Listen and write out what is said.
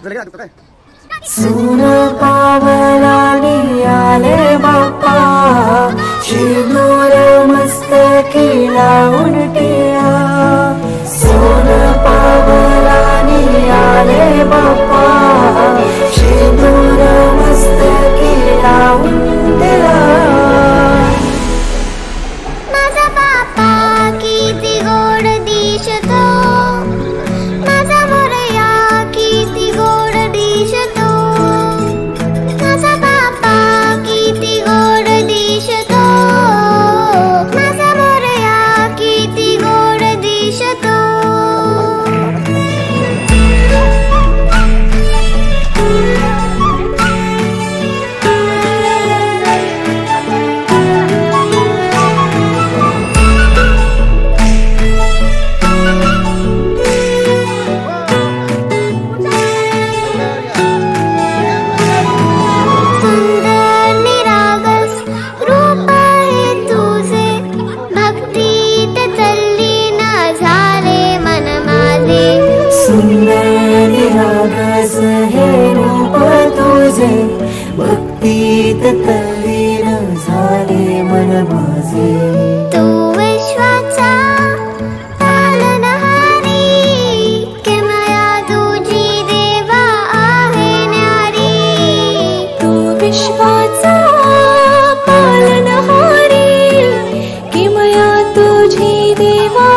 सून पावलानी आले बाप्पा, शिंदूर मस्तकी लावून टिया। सून पावलानी आले बाप्पा, शिंदूर मस्तकी लावून टिया। माझा बाप्पा किती गोड दिसतो, माझा मोरया किती गोड दिसतो, माझा बाप्पा किती गोड दिसतो, माझा मोरया किती गोड दिसतो। भक्तीत तल्लीन झाले मन माझे। तू विश्वाचा पालनहारी, किमया तुझी देवा आहे न्यारी। तू विश्वाचा पालनहारी, किमया तुझी देवा